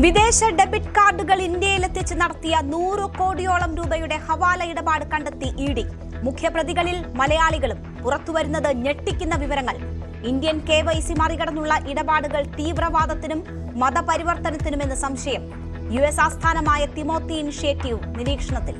വിദേശ ഡെബിറ്റ് കാർഡുകൾ ഇന്ത്യയിലെത്തിച്ച് നടത്തിയ 100 കോടിയോളം രൂപയുടെ ഹവാല ഇടപാട് കണ്ടെത്തി ഇഡി. മുഖ്യപ്രതികളിൽ മലയാളികളും. പുറത്തുവരുന്നത് ഞെട്ടിക്കുന്ന വിവരങ്ങൾ. ഇന്ത്യൻ KYC മറികടന്നുള്ള ഇടപാടുകൾ തീവ്രവാദത്തിനും മതപരിവർത്തനത്തിനുമെന്ന് സംശയം. US ആസ്ഥാനമായ തിമോത്തി ഇനിഷ്യേറ്റീവ് നിരീക്ഷണത്തിൽ.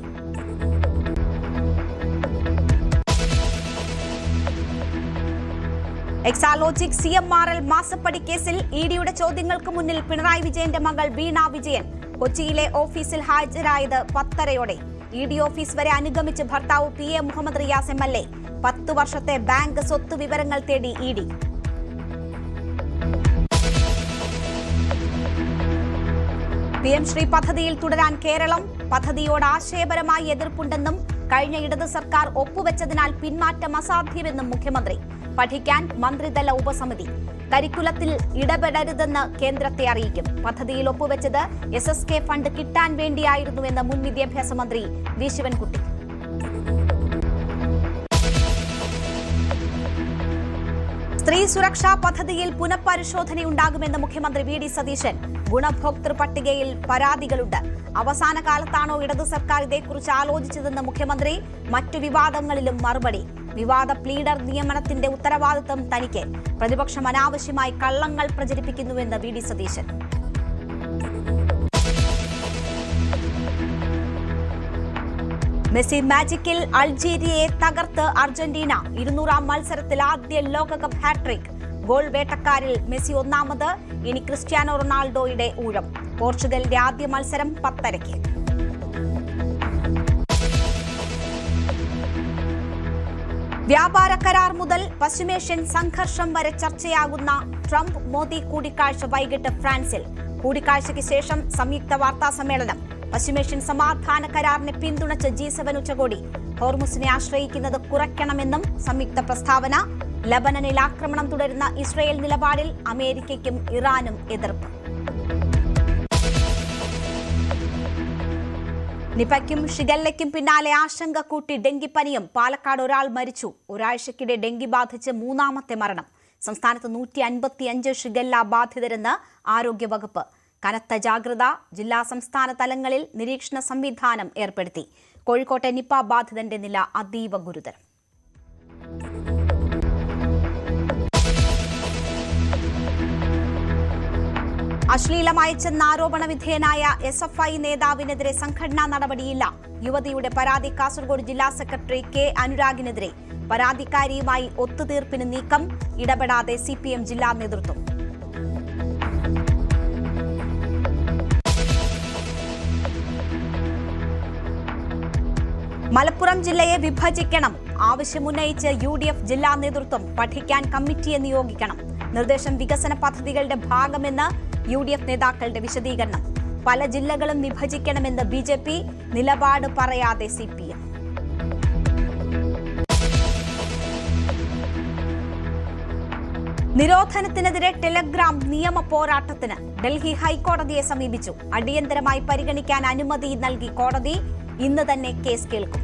എക്സാലോജിക് CMRL മാസപ്പടി കേസിൽ ഇഡിയുടെ ചോദ്യങ്ങൾക്ക് മുന്നിൽ പിണറായി വിജയന്റെ മകൾ വീണ വിജയൻ കൊച്ചിയിലെ ഓഫീസിൽ ഹാജരായത് 10:30-ഓടെ. ഇഡി ഓഫീസ് വരെ അനുഗമിച്ച് ഭർത്താവ് PA മുഹമ്മദ് റിയാസ് MLA. 10 വർഷത്തെ ബാങ്ക് സ്വത്ത് വിവരങ്ങൾ തേടി ഇഡി. PM ശ്രീ പദ്ധതിയിൽ തുടരാൻ കേരളം. പദ്ധതിയോട് ആശയപരമായി എതിർപ്പുണ്ടെന്നും കഴിഞ്ഞ ഇടത് സർക്കാർ ഒപ്പുവെച്ചതിനാൽ പിന്മാറ്റം അസാധ്യമെന്നും മുഖ്യമന്ത്രി. പഠിക്കാൻ മന്ത്രിതല ഉപസമിതി. കരിക്കുലത്തിൽ ഇടപെടരുതെന്ന് കേന്ദ്രത്തെ അറിയിക്കും. പദ്ധതിയിൽ ഒപ്പുവെച്ചത് SSK ഫണ്ട് കിട്ടാൻ വേണ്ടിയായിരുന്നുവെന്ന് മുൻ വിദ്യാഭ്യാസ മന്ത്രി വി ശിവൻകുട്ടി. സ്ത്രീ സുരക്ഷാ പദ്ധതിയിൽ പുനഃപരിശോധനയുണ്ടാകുമെന്ന് മുഖ്യമന്ത്രി VD സതീശൻ. ഗുണഭോക്തൃ പട്ടികയിൽ പരാതികളുണ്ട്. അവസാന കാലത്താണോ ഇടതു സർക്കാർ ഇതേക്കുറിച്ച് ആലോചിച്ചതെന്ന് മുഖ്യമന്ത്രി. മറ്റു വിവാദങ്ങളിലും മറുപടി. വിവാദ പ്ലീഡർ നിയമനത്തിന്റെ ഉത്തരവാദിത്തം തനിക്ക്. പ്രതിപക്ഷം അനാവശ്യമായി കള്ളങ്ങൾ പ്രചരിപ്പിക്കുന്നുവെന്ന് VD സതീശൻ. മെസ്സി മാജിക്കിൽ അൾജീരിയയെ തകർത്ത് അർജന്റീന. 200-ാം മത്സരത്തിൽ ആദ്യ ലോകകപ്പ് ഹാട്രിക്. ഗോൾ വേട്ടക്കാരിൽ മെസ്സി ഒന്നാമത്. ഇനി ക്രിസ്ത്യാനോ റൊണാൾഡോയുടെ ഊഴം. പോർച്ചുഗലിന്റെ ആദ്യ മത്സരം 10:30-ക്ക്. വ്യാപാര കരാർ മുതൽ പശ്ചിമേഷ്യൻ സംഘർഷം വരെ ചർച്ചയാകുന്ന ട്രംപ് മോദി കൂടിക്കാഴ്ച വൈകിട്ട് ഫ്രാൻസിൽ. കൂടിക്കാഴ്ചയ്ക്ക് ശേഷം സംയുക്ത വാർത്താ സമ്മേളനം. പശ്ചിമേഷ്യൻ സമാധാന കരാറിനെ പിന്തുണച്ച് G7 ഉച്ചകോടി. ഹോർമുസിനെ ആശ്രയിക്കുന്നത് കുറയ്ക്കണമെന്നും സംയുക്ത പ്രസ്താവന. ലബനനിൽ ആക്രമണം തുടരുന്ന ഇസ്രയേൽ നിലപാടിൽ അമേരിക്കയ്ക്കും ഇറാനും എതിർപ്പ്. നിപയ്ക്കും ഷിഗല്ലയ്ക്കും പിന്നാലെ ആശങ്ക കൂട്ടി ഡെങ്കിപ്പനിയും. പാലക്കാട് ഒരാൾ മരിച്ചു. ഒരാഴ്ചക്കിടെ ഡെങ്കി ബാധിച്ച് 3ാമത്തെ മരണം. സംസ്ഥാനത്ത് 155 ഷിഗല്ല ബാധിതരെന്ന് ആരോഗ്യവകുപ്പ്. കനത്ത ജാഗ്രത. ജില്ലാ സംസ്ഥാന തലങ്ങളിൽ നിരീക്ഷണ സംവിധാനം ഏർപ്പെടുത്തി. കോഴിക്കോട്ടെ നിപ ബാധിതന്റെ നില അതീവ ഗുരുതരം. അശ്ലീലമയച്ചെന്ന ആരോപണ വിധേയനായ SFI നേതാവിനെതിരെ സംഘടനാ നടപടിയില്ല. യുവതിയുടെ പരാതി കാസർഗോഡ് ജില്ലാ സെക്രട്ടറി K അനുരാഗിനെതിരെ. പരാതിക്കാരിയുമായി ഒത്തുതീർപ്പിന് നീക്കം. ഇടപെടാതെ CPM ജില്ലാ നേതൃത്വം. മലപ്പുറം ജില്ലയെ വിഭജിക്കണം. ആവശ്യമുന്നയിച്ച് UDF ജില്ലാ നേതൃത്വം. പഠിക്കാൻ കമ്മിറ്റിയെ നിയോഗിക്കണം. നിർദ്ദേശം വികസന പദ്ധതികളുടെ ഭാഗമെന്ന് UDF നേതാക്കളുടെ വിശദീകരണം. പല ജില്ലകളും വിഭജിക്കണമെന്ന് BJP. നിലപാട് പറയാതെ CPM. നിരോധനത്തിനെതിരെ ടെലഗ്രാം നിയമ പോരാട്ടത്തിന്. ഡൽഹി ഹൈക്കോടതിയെ സമീപിച്ചു. അടിയന്തരമായി പരിഗണിക്കാൻ അനുമതി നൽകി കോടതി. ഇന്ന് തന്നെ കേസ് കേൾക്കും.